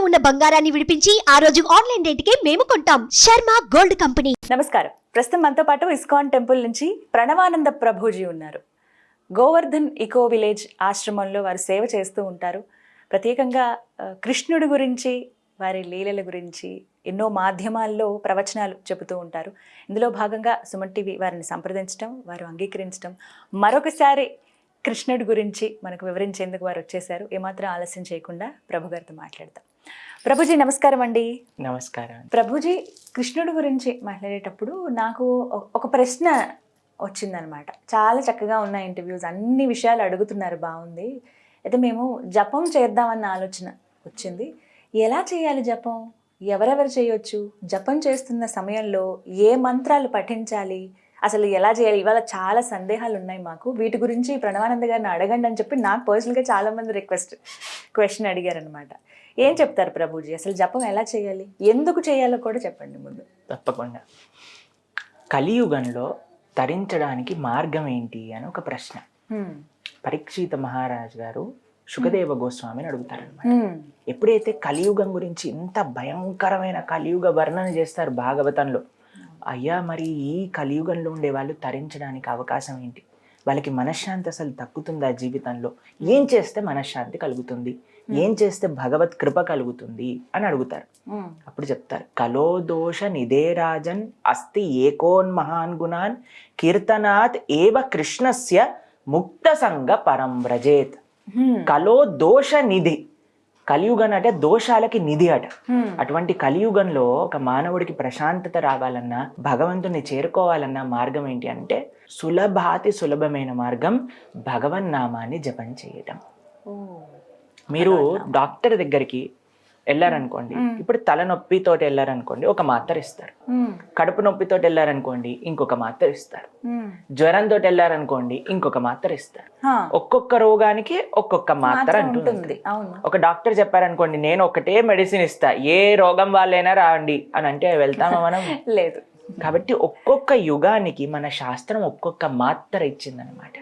ఉన్న బంగారాన్ని విడిపించి ఆ రోజు ఆన్లైన్ రేటుకే మేము కొంటాం. Sharma gold company. నమస్కారం. ప్రస్తుతం మనతో పాటు ఇస్కాన్ టెంపుల్ నుంచి ప్రణవానంద ప్రభుజీ ఉన్నారు. గోవర్ధన్ ఇకో విలేజ్ ఆశ్రమంలో వారు సేవ చేస్తూ ఉంటారు. ప్రత్యేకంగా కృష్ణుడి గురించి, వారి లీలల గురించి ఎన్నో మాధ్యమాల్లో ప్రవచనాలు చెబుతూ ఉంటారు. ఇందులో భాగంగా సుమన్ టీవీ వారిని సంప్రదించడం, వారు అంగీకరించడం, మరొకసారి కృష్ణుడి గురించి మనకు వివరించేందుకు వారు వచ్చేసారు. ఏమాత్రం ఆలస్యం చేయకుండా ప్రభు గారితో మాట్లాడతాం. ప్రభుజీ నమస్కారం అండి. నమస్కారం. ప్రభుజీ, కృష్ణుడి గురించి మాట్లాడేటప్పుడు నాకు ఒక ప్రశ్న వచ్చిందనమాట. చాలా చక్కగా ఉన్న ఇంటర్వ్యూస్, అన్ని విషయాలు అడుగుతున్నారు, బాగుంది. అయితే మేము జపం చేద్దామన్న ఆలోచన వచ్చింది. ఎలా చేయాలి జపం? ఎవరెవరు చేయొచ్చు? జపం చేస్తున్న సమయంలో ఏ మంత్రాలు పఠించాలి? అసలు ఎలా చేయాలి? ఇవాళ చాలా సందేహాలు ఉన్నాయి మాకు. వీటి గురించి ప్రణవానంద గారిని అడగండి అని చెప్పి నాకు పర్సనల్గా చాలామంది క్వశ్చన్ అడిగారనమాట. ఏం చెప్తారు ప్రభుజీ? అసలు జపం ఎలా చేయాలి, ఎందుకు చేయాలో కూడా చెప్పండి ముందు. తప్పకుండా. కలియుగంలో తరించడానికి మార్గం ఏంటి అని ఒక ప్రశ్న పరీక్షిత మహారాజ్ గారు శుకదేవ గోస్వామిని అడుగుతారనమాట. ఎప్పుడైతే కలియుగం గురించి ఇంత భయంకరమైన కలియుగ వర్ణన చేస్తారు భాగవతంలో, అయ్యా మరి ఈ కలియుగంలో ఉండే వాళ్ళు తరించడానికి అవకాశం ఏంటి? వాళ్ళకి మనశ్శాంతి అసలు దక్కుతుందా జీవితంలో? ఏం చేస్తే మనశ్శాంతి కలుగుతుంది? ఏం చేస్తే భగవత్ కృప కలుగుతుంది అని అడుగుతారు. అప్పుడు చెప్తారు, కలో దోష నిధేరాజన్ అస్తి ఏకోన్మహాన్ గుణాన్ కీర్తనాత్ ఏవ కృష్ణస్య ముక్త సంగ పరం వ్రజేత్. కలో దోష నిధి. కలియుగం అంటే దోషాలకి నిధి అట. అటువంటి కలియుగంలో ఒక మానవుడికి ప్రశాంతత రావాలన్నా, భగవంతుని చేరుకోవాలన్నా మార్గం ఏంటి అంటే సులభమైన మార్గం భగవన్నామాన్ని జపం చేయటం. మీరు డాక్టర్ దగ్గరికి వెళ్ళారనుకోండి, ఇప్పుడు తలనొప్పితో వెళ్ళారనుకోండి, ఒక మాత్ర ఇస్తారు. కడుపు నొప్పితో వెళ్ళారనుకోండి, ఇంకొక మాత్ర ఇస్తారు. జ్వరంతో వెళ్ళారనుకోండి, ఇంకొక మాత్ర ఇస్తారు. ఒక్కొక్క రోగానికి ఒక్కొక్క మాత్ర అంటుంది. ఒక డాక్టర్ చెప్పారనుకోండి, నేను ఒకటే మెడిసిన్ ఇస్తా, ఏ రోగం వాళ్ళైనా రాండి అని అంటే వెళ్తామా మనం? లేదు. కాబట్టి ఒక్కొక్క యుగానికి మన శాస్త్రం ఒక్కొక్క మాత్ర ఇచ్చిందనమాట.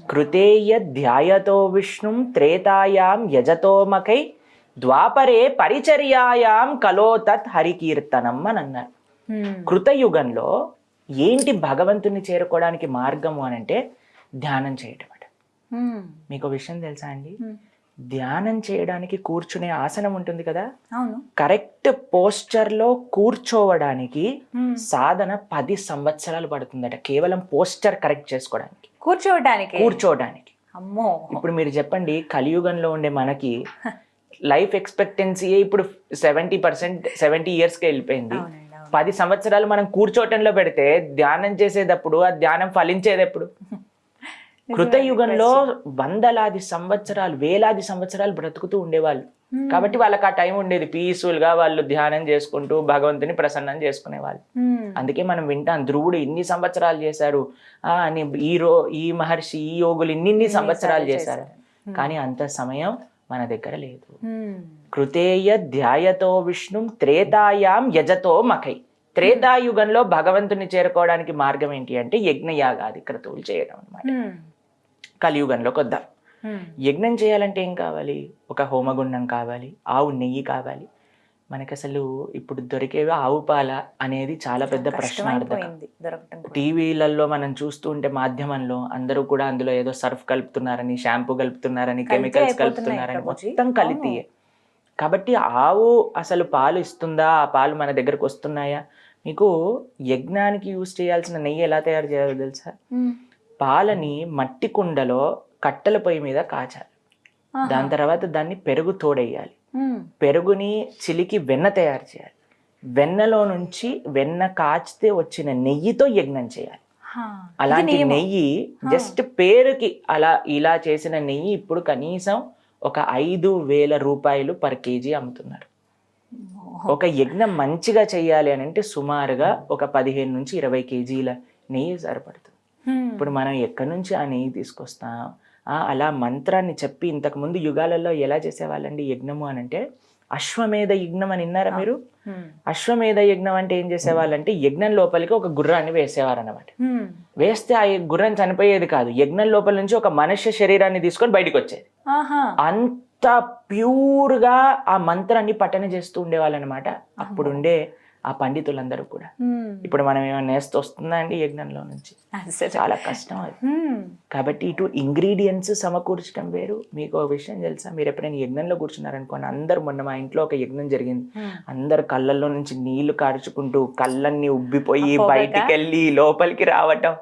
కృతేయ ధ్యాయతో విష్ణుం త్రేతాయాం యజతోమకై ద్వాపరే పరిచర్యాయాం కలో తత్ హరికీర్తనం అని అన్నారు. కృతయుగంలో ఏంటి భగవంతుని చేరుకోవడానికి మార్గము అని అంటే ధ్యానం చేయటం అట. మీకు విషయం తెలుసా అండి? ధ్యానం చేయడానికి కూర్చునే ఆసనం ఉంటుంది కదా, కరెక్ట్ పోస్చర్ లో కూర్చోవడానికి సాధన 10 సంవత్సరాలు పడుతుందట. కేవలం పోస్చర్ కరెక్ట్ చేసుకోవడానికి, కూర్చోవడానికి. అమ్మో. ఇప్పుడు మీరు చెప్పండి, కలియుగంలో ఉండే మనకి లైఫ్ ఎక్స్పెక్టెన్సీ ఇప్పుడు 70 ఇయర్స్కి వెళ్ళిపోయింది. 10 సంవత్సరాలు మనం కూర్చోటంలో పెడితే ధ్యానం చేసేటప్పుడు ఆ ధ్యానం ఫలించేది ఎప్పుడు? కృతయుగంలో వందలాది సంవత్సరాలు, వేలాది సంవత్సరాలు బ్రతుకుతూ ఉండేవాళ్ళు. కాబట్టి వాళ్ళకి ఆ టైం ఉండేది, పీస్ఫుల్ గా వాళ్ళు ధ్యానం చేసుకుంటూ భగవంతుని ప్రసన్నం చేసుకునేవాళ్ళు. అందుకే మనం వింటాం, ధ్రువుడు ఇన్ని సంవత్సరాలు చేశారు అని, ఈ మహర్షి, ఈ యోగులు ఇన్ని సంవత్సరాలు చేశారు. కానీ అంత సమయం మన దగ్గర లేదు. కృతేయ ధ్యాయతో విష్ణుం త్రేతాయాం యజతో మకై. త్రేతాయుగంలో భగవంతుని చేరుకోవడానికి మార్గం ఏంటి అంటే యజ్ఞయాగాది క్రతువులు చేయడం అన్నమాట. కలియుగంలోకి వద్దాం. యజ్ఞం చేయాలంటే ఏం కావాలి? ఒక హోమగుండం కావాలి, ఆవు నెయ్యి కావాలి. మనకి అసలు ఇప్పుడు దొరికేవి ఆవు పాల అనేది చాలా పెద్ద ప్రశ్నార్థకం. టీవీలలో మనం చూస్తూ ఉంటే మాధ్యమంలో అందరూ కూడా అందులో ఏదో సర్ఫ్ కలుపుతున్నారని, షాంపూ కలుపుతున్నారని, కెమికల్స్ కలుపుతున్నారని, మొత్తం కల్తీయే. కాబట్టి ఆవు అసలు పాలు ఇస్తుందా? ఆ పాలు మన దగ్గరకు వస్తున్నాయా? మీకు యజ్ఞానికి యూజ్ చేయాల్సిన నెయ్యి ఎలా తయారు చేయాలో తెలుసా? పాలని మట్టి కుండలో కట్టెల పొయ్యి మీద కాచాలి. దాని తర్వాత దాన్ని పెరుగు తోడేయాలి. పెరుగుని చిలికి వెన్న తయారు చేయాలి. వెన్నలో నుంచి వెన్న కాచితే వచ్చిన నెయ్యితో యజ్ఞం చేయాలి. అలాంటి నెయ్యి జస్ట్ పేరుకి అలా ఇలా చేసిన నెయ్యి ఇప్పుడు కనీసం ఒక 5,000 రూపాయలు పర్ కేజీ అమ్ముతున్నారు. ఒక యజ్ఞం మంచిగా చెయ్యాలి అని అంటే సుమారుగా ఒక 15 నుంచి 20 కేజీల నెయ్యి సరిపడుతుంది. ఇప్పుడు మనం ఎక్కడి నుంచి ఆ నెయ్యి తీసుకొస్తాం? అలా మంత్రాన్ని చెప్పి, ఇంతకు ముందు యుగాలలో ఎలా చేసేవాళ్ళండి యజ్ఞము అని అంటే, అశ్వమేధ యజ్ఞం అని విన్నారా మీరు? అశ్వమేధ యజ్ఞం అంటే ఏం చేసేవాళ్ళంటే, యజ్ఞం లోపలికి ఒక గుర్రాన్ని వేసేవారు అన్నమాట. వేస్తే ఆ గుర్రం చనిపోయేది కాదు, యజ్ఞం లోపల నుంచి ఒక మనుష్య శరీరాన్ని తీసుకొని బయటకు వచ్చేది. అంత ప్యూర్గా ఆ మంత్రాన్ని పఠన చేస్తూ ఉండేవాళ్ళు అనమాట అప్పుడుండే ఆ పండితులందరూ కూడా. ఇప్పుడు మనం ఏమైనా నేస్తే వస్తుందా అండి యజ్ఞంలో నుంచి? చాలా కష్టం అది. కాబట్టి ఇటు ఇంగ్రీడియంట్స్ సమకూర్చడం వేరు. మీకు ఒక విషయం తెలుసా, మీరు ఎప్పుడైనా యజ్ఞంలో కూర్చున్నారనుకోండి, అందరు, మొన్న మా ఇంట్లో ఒక యజ్ఞం జరిగింది, అందరు కళ్ళల్లో నుంచి నీళ్లు కార్చుకుంటూ కళ్ళన్నీ ఉబ్బిపోయి బయటికి వెళ్ళి లోపలికి రావటం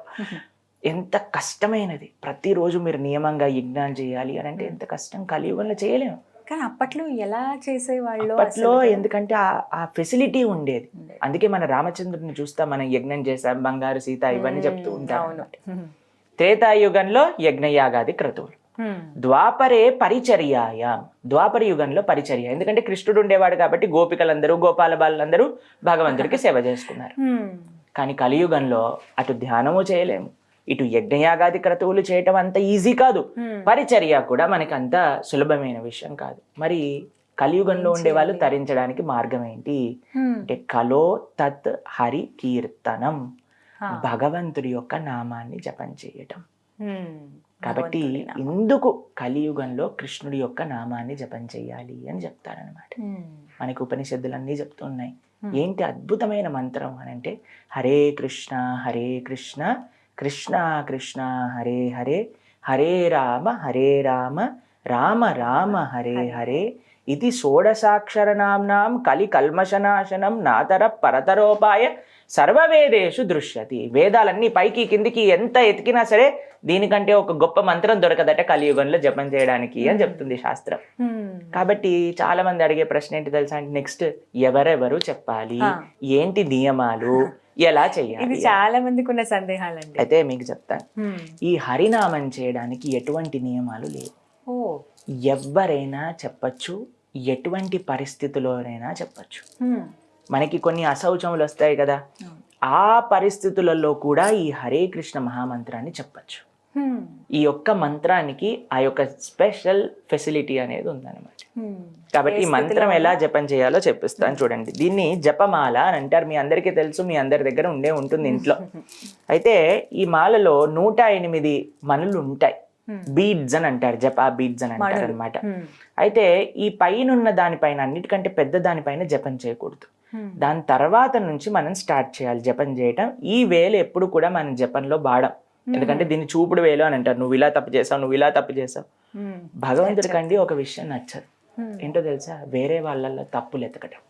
ఎంత కష్టమైనది. ప్రతిరోజు మీరు నియమంగా యజ్ఞాలు చేయాలి అని అంటే ఎంత కష్టం, కలియుగంలో చేయలేము. కానీ అప్పట్లో ఎలా చేసేవాళ్ళు అప్పట్లో ఎందుకంటే ఆ ఫెసిలిటీ ఉండేది. అందుకే మన రామచంద్రుడిని చూస్తా మనం యజ్ఞం చేసాం, బంగారు సీత ఇవన్నీ చెప్తూ ఉంటాం. త్రేతాయుగంలో యజ్ఞయాగాది క్రతువులు, ద్వాపరే పరిచర్యాయాం, ద్వాపర యుగంలో పరిచర్య. ఎందుకంటే కృష్ణుడు ఉండేవాడు కాబట్టి గోపికలందరూ గోపాల బాలందరూ భగవంతుడికి సేవ చేసుకున్నారు. కానీ కలియుగంలో అటు ధ్యానము చేయలేము, ఇటు యజ్ఞయాగాది క్రతువులు చేయటం అంత ఈజీ కాదు, పరిచర్య కూడా మనకి అంత సులభమైన విషయం కాదు. మరి కలియుగంలో ఉండే వాళ్ళు తరించడానికి మార్గం ఏంటి అంటే కలో తత్ హరి కీర్తనం, భగవంతుడి యొక్క నామాన్ని జపం చేయటం. కాబట్టి ఇందుకు కలియుగంలో కృష్ణుడి యొక్క నామాన్ని జపం చేయాలి అని చెప్తారనమాట. మనకి ఉపనిషత్తులన్నీ చెప్తున్నాయి. ఏంటి అద్భుతమైన మంత్రం అని అంటే హరే కృష్ణ కృష్ణ కృష్ణ హరే హరే, హరే రామ రామ రామ హరే హరే, ఇది షోడశాక్షర నామ్నాం కలి కల్మషనాశనం నాతర పరతరోపాయ సర్వవేదేషు దృశ్యతి. వేదాలన్నీ పైకి కిందికి ఎంత ఎతికినా సరే దీనికంటే ఒక గొప్ప మంత్రం దొరకదట కలియుగంలో జపం చేయడానికి అని చెప్తుంది శాస్త్రం. కాబట్టి చాలా మంది అడిగే ప్రశ్న ఏంటి తెలుసా అంటే నెక్స్ట్ ఎవరెవరు చెప్పాలి, ఏంటి నియమాలు, ఎలా చేయాలి, ఇది చాలా మందికి ఉన్న సందేహాలండి. అయితే మీకు చెప్తాను. ఈ హరినామం చేయడానికి ఎటువంటి నియమాలు లేవు. ఎవరైనా చెప్పచ్చు, ఎటువంటి పరిస్థితుల్లోనైనా చెప్పచ్చు. మనకి కొన్ని అశౌచములు వస్తాయి కదా, ఆ పరిస్థితులలో కూడా ఈ హరే కృష్ణ మహామంత్రాన్ని చెప్పచ్చు. ఈ యొక్క మంత్రానికి ఆ యొక్క స్పెషల్ ఫెసిలిటీ అనేది ఉందన్నమాట. కాబట్టి ఈ మంత్రం ఎలా జపం చేయాలో చెప్పిస్తాను చూడండి. దీన్ని జపమాల అని అంటారు, మీ అందరికీ తెలుసు, మీ అందరి దగ్గర ఉంటుంది ఇంట్లో. అయితే ఈ మాలలో 108 మనులు ఉంటాయి, బీడ్స్ అని అంటారు, జపా బీడ్స్ అని అంటారు అనమాట. అయితే ఈ పైన దానిపైన అన్నిటికంటే పెద్ద దానిపైన జపం చేయకూడదు. దాని తర్వాత నుంచి మనం స్టార్ట్ చేయాలి జపం చేయటం. ఈ వేలు ఎప్పుడు కూడా మనం జపంలో వాడం, ఎందుకంటే దీన్ని చూపుడు వేలు అని అంటారు. నువ్వు ఇలా తప్పు చేసావు, నువ్వు ఇలా తప్పు చేసావు. భగవంతుడికండి ఒక విషయం నచ్చదు, ఏంటో తెలుసా, వేరే వాళ్ళల్లో తప్పులు ఎతకటం.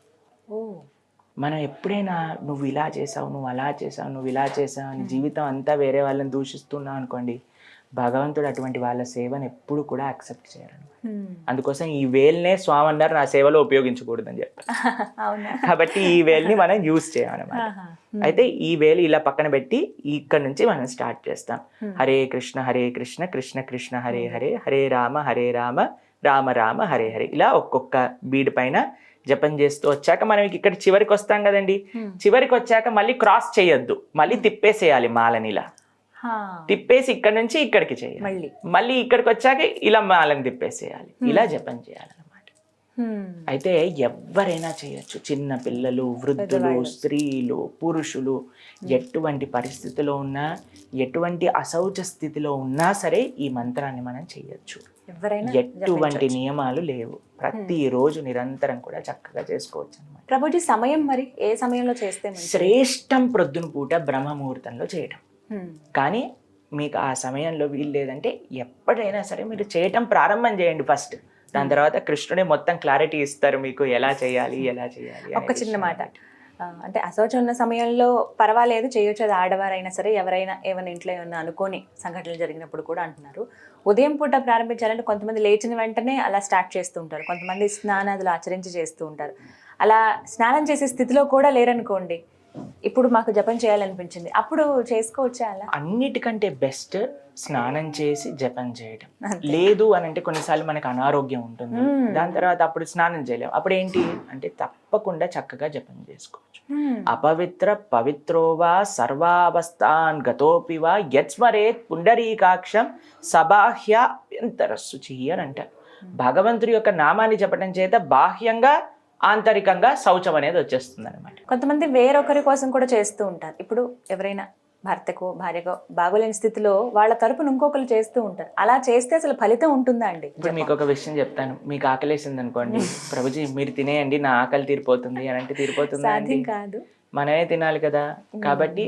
మనం ఎప్పుడైనా నువ్వు ఇలా చేసావు, నువ్వు అలా చేసావు, నువ్వు ఇలా చేసావు అని జీవితం అంతా వేరే వాళ్ళని దూషిస్తున్నావు అనుకోండి, భగవంతుడు అటువంటి వాళ్ళ సేవను ఎప్పుడు కూడా యాక్సెప్ట్ చేయరు. అందుకోసం ఈ వేల్నే స్వామి అన్నారు నా సేవలో ఉపయోగించకూడదు అని చెప్పారు. కాబట్టి ఈ వేల్ని మనం యూజ్ చేయాలన్నమాట. అయితే ఈ వేలు ఇలా పక్కన పెట్టి ఇక్కడ నుంచి మనం స్టార్ట్ చేస్తాం. హరే కృష్ణ కృష్ణ కృష్ణ హరే హరే, హరే రామ రామ రామ హరే హరే. ఇలా ఒక్కొక్క బీడ్ పైన జపం చేస్తూ వచ్చాక మనం ఇక్కడ చివరికి వస్తాం కదండి. చివరికి వచ్చాక మళ్ళీ క్రాస్ చేయొద్దు, మళ్ళీ తిప్పేసేయాలి మాలని. ఇలా తిప్పేసి ఇక్కడ నుంచి ఇక్కడికి చేయాలి, మళ్ళీ ఇక్కడికి వచ్చాక ఇలా మాలని తిప్పేసేయాలి. ఇలా జపం చేయాలన్నమాట. అయితే ఎవరైనా చేయొచ్చు, చిన్న పిల్లలు, వృద్ధులు, స్త్రీలు, పురుషులు, ఎటువంటి పరిస్థితిలో ఉన్నా, ఎటువంటి అశౌచ స్థితిలో ఉన్నా సరే ఈ మంత్రాన్ని మనం చేయొచ్చు. ఎటువంటి నియమాలు లేవు, ప్రతిరోజు నిరంతరం కూడా చక్కగా చేసుకోవచ్చు అన్నమాట. ప్రభుజీ సమయం మరి ఏ సమయంలో చేస్తే శ్రేష్టం ప్రొద్దున పూట బ్రహ్మముహూర్తంలో చేయడం. కానీ మీకు ఆ సమయంలో వీలు లేదంటే ఎప్పుడైనా సరే మీరు చేయటం ప్రారంభం చేయండి ఫస్ట్. దాని తర్వాత కృష్ణుడే మొత్తం క్లారిటీ ఇస్తారు మీకు ఎలా చేయాలి. ఒక చిన్న మాట, అంటే అశౌచం ఉన్న సమయంలో పర్వాలేదు చేయొచ్చు, అది ఆడవారైనా సరే ఎవరైనా ఏమైనా ఇంట్లో ఏమైనా అనుకోని సంఘటనలు జరిగినప్పుడు కూడా అంటున్నారు. ఉదయం పూట ప్రారంభించాలంటే కొంతమంది లేచిన వెంటనే అలా స్టార్ట్ చేస్తూ ఉంటారు, కొంతమంది స్నానాదులు ఆచరించి చేస్తూ ఉంటారు. అలా స్నానం చేసే స్థితిలో కూడా లేరనుకోండి, ఇప్పుడు మాకు జపం చేయాలనిపించింది, అప్పుడు చేసుకోవచ్చా? అలా అన్నిటికంటే బెస్ట్ స్నానం చేసి జపం చేయడం. లేదు అని అంటే కొన్నిసార్లు మనకు అనారోగ్యం ఉంటుంది, దాని తర్వాత అప్పుడు స్నానం చేయలేము. అప్పుడు ఏంటి అంటే తప్పకుండా చక్కగా జపం చేసుకోవచ్చు. అపవిత్ర పవిత్రోవా సర్వావస్థాన్ గతోపివా యత్స్మరేత్ పుండరీకాక్షం సబాహ్య అభ్యంతర శుచి అని అంటారు. భగవంతుడి యొక్క నామాన్ని చెప్పడం చేత బాహ్యంగా ఆంతరికంగా శౌచం అనేది వచ్చేస్తుంది అనమాట. కొంతమంది వేరొకరి కోసం కూడా చేస్తూ ఉంటారు. ఇప్పుడు ఎవరైనా భర్తకో భార్యకో బాగోలేని స్థితిలో వాళ్ళ తరపున ఇంకొకరు చేస్తూ ఉంటారు. అలా చేస్తే అసలు ఫలితం ఉంటుందా అండి? ఇప్పుడు మీకు ఒక విషయం చెప్తాను. మీకు ఆకలేసింది అనుకోండి, ప్రభుజీ మీరు తినేయండి నా ఆకలి తీరిపోతుంది అని అంటే తీరిపోతుందా అండి? సాధ్యం కాదు. మనమే తినాలి కదా. కాబట్టి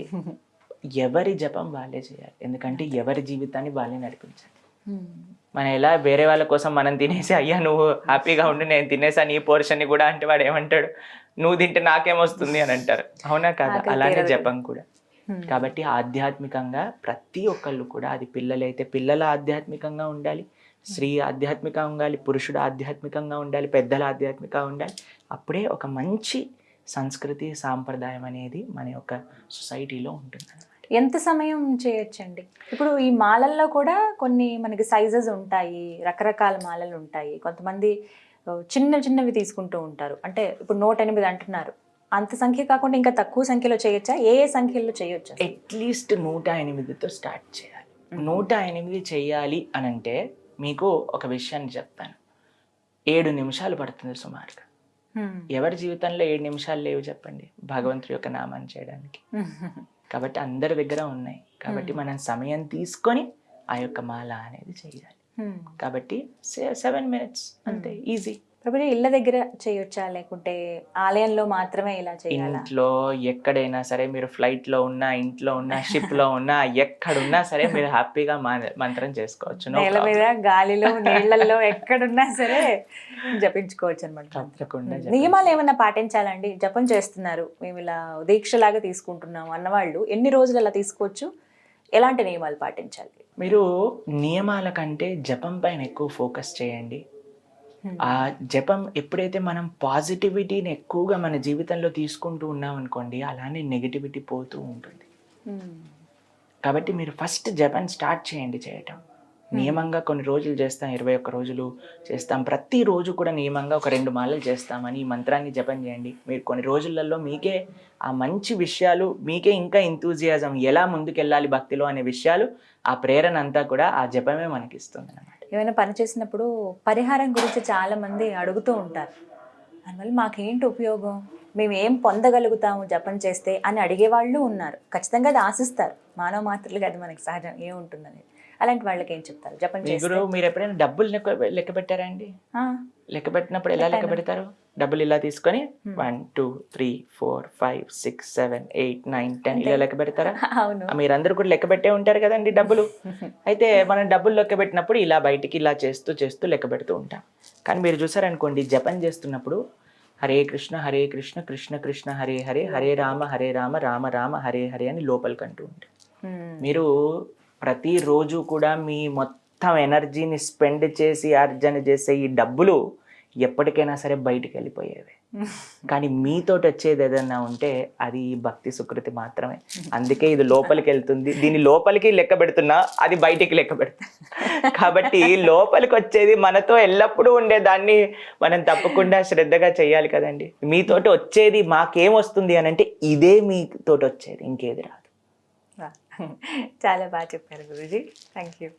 ఎవరి జపం వాళ్ళే చేయాలి, ఎందుకంటే ఎవరి జీవితాన్ని వాళ్ళే నడిపించాలి. మనం ఎలా వేరే వాళ్ళ కోసం మనం తినేసి అయ్యా నువ్వు హ్యాపీగా ఉండి నేను తినేసాను ఈ పోర్షన్ని కూడా అంటే వాడు ఏమంటాడు, నువ్వు తింటే నాకేమొస్తుంది అని అంటారు. అవునా కాదా? అలానే జపం కూడా. కాబట్టి ఆధ్యాత్మికంగా ప్రతి ఒక్కళ్ళు కూడా, అది పిల్లలైతే పిల్లల ఆధ్యాత్మికంగా ఉండాలి, స్త్రీ ఆధ్యాత్మికంగా ఉండాలి, పురుషుడు ఆధ్యాత్మికంగా ఉండాలి, పెద్దల ఆధ్యాత్మికంగా ఉండాలి. అప్పుడే ఒక మంచి సంస్కృతి సాంప్రదాయం అనేది మన యొక్క సొసైటీలో ఉంటుంది. ఎంత సమయం చేయొచ్చండి? ఇప్పుడు ఈ మాలల్లో కూడా కొన్ని మనకి సైజెస్ ఉంటాయి, రకరకాల మాలలు ఉంటాయి. కొంతమంది చిన్న చిన్నవి తీసుకుంటూ ఉంటారు. అంటే ఇప్పుడు 108 అంటున్నారు, అంత సంఖ్య కాకుండా ఇంకా తక్కువ సంఖ్యలో చేయొచ్చా? ఏ ఏ సంఖ్యలో చేయొచ్చు? అట్లీస్ట్ 108తో స్టార్ట్ చేయాలి. 108 చేయాలి అని అంటే మీకు ఒక విషయాన్ని చెప్తాను. 7 నిమిషాలు పడుతుంది సుమారుగా. ఎవరి జీవితంలో 7 నిమిషాలు లేవు చెప్పండి భగవంతుడి యొక్క నామాన్ని చేయడానికి? కాబట్టి అందరి దగ్గర ఉన్నాయి. కాబట్టి మనం సమయం తీసుకొని ఆ యొక్క మాల అనేది చేయాలి. కాబట్టి 7 minutes అంతే, ఈజీ. ప్రభుజీ ఇళ్ళ దగ్గర చేయొచ్చా లేకుంటే ఆలయంలో మాత్రమే ఇలా చేయాలా? ఇంట్లో ఎక్కడైనా సరే, మీరు ఫ్లైట్ లో ఉన్నా, ఇంట్లో ఉన్నా, షిప్ లో ఉన్నా, ఎక్కడున్నా సరే మీరు హ్యాపీగా మంత్రం చేసుకోవచ్చు. నేల మీద, గాలిలో, నీళ్లలో ఎక్కడున్నా సరే జపించుకోవచ్చు అనమాట. తప్పకుండా. నియమాలు ఏమన్నా పాటించాలండి? జపం చేస్తున్నారు, మేము ఇలా దీక్షలాగా తీసుకుంటున్నాం అన్నవాళ్ళు ఎన్ని రోజులు అలా తీసుకోవచ్చు? ఎలాంటి నియమాలు పాటించాలి? మీరు నియమాల కంటే జపం పైన ఎక్కువ ఫోకస్ చేయండి. ఆ జపం ఎప్పుడైతే మనం పాజిటివిటీని ఎక్కువగా మన జీవితంలో తీసుకుంటూ ఉన్నాం అనుకోండి, అలానే నెగిటివిటీ పోతూ ఉంటుంది. కాబట్టి మీరు ఫస్ట్ జపం స్టార్ట్ చేయండి చేయటం. నియమంగా కొన్ని రోజులు చేస్తాం, 21 రోజులు చేస్తాం. ప్రతిరోజు కూడా నియమంగా ఒక 2 మాలలు చేస్తామని ఈ మంత్రాన్ని జపం చేయండి. మీరు కొన్ని రోజులలో మీకే ఆ మంచి విషయాలు, మీకే ఇంకా ఎంతూజియాజం, ఎలా ముందుకెళ్ళాలి భక్తిలో అనే విషయాలు, ఆ ప్రేరణ అంతా కూడా ఆ జపమే మనకి ఇస్తుంది అన్నమాట. ఏమైనా పని చేసినప్పుడు పరిహారం గురించి చాలా మంది అడుగుతూ ఉంటారు. దానివల్ల మాకేంటి ఉపయోగం, మేము ఏం పొందగలుగుతాము జపం చేస్తే అని అడిగే వాళ్ళు ఉన్నారు. ఖచ్చితంగా అది ఆశిస్తారు. మానవ మాత్రలుగా అది మనకి సహజం ఏముంటుందని. అలాంటి వాళ్ళకి ఏం చెప్తారు? జపం చేస్తే మీరు ఎప్పుడైనా డబ్బులు లెక్క పెట్టారా అండి? లెక్క పెట్టినప్పుడు ఎలా లెక్క పెడతారు? డబ్బులు ఇలా తీసుకొని 1 2 3 4 5 6 7 8 9 10 ఇలా లెక్క పెడతారా? అవును. మీరందరూ కూడా లెక్క పెట్టే ఉంటారు కదండి డబ్బులు. అయితే మనం డబ్బులు లెక్క పెట్టినప్పుడు ఇలా బయటికి ఇలా చేస్తూ చేస్తూ లెక్క పెడుతూ ఉంటాం. కానీ మీరు చూసారనుకోండి, జపం చేస్తున్నప్పుడు హరే కృష్ణ కృష్ణ కృష్ణ హరే హరే, హరే రామ రామ రామ హరే హరే అని లోపలికి అంటూ ఉంటారు. మీరు ప్రతిరోజు కూడా మీ మొత్తం ఎనర్జీని స్పెండ్ చేసి అర్జన చేసే ఈ డబ్బులు ఎప్పటికైనా సరే బయటికి వెళ్ళిపోయేవి. కానీ మీతోటి వచ్చేది ఏదన్నా ఉంటే అది భక్తి సుకృతి మాత్రమే. అందుకే ఇది లోపలికి వెళ్తుంది. దీని లోపలికి లెక్క పెడుతున్నా, అది బయటికి లెక్క పెడుతుంది. కాబట్టి లోపలికి వచ్చేది మనతో ఎల్లప్పుడూ ఉండేదాన్ని మనం తప్పకుండా శ్రద్ధగా చేయాలి కదండి. మీతోటి వచ్చేది మాకేం వస్తుంది అని అంటే ఇదే మీతోటి వచ్చేది, ఇంకేది రాదు. చాలా బాగా చెప్పారు గురూజీ. Thank you.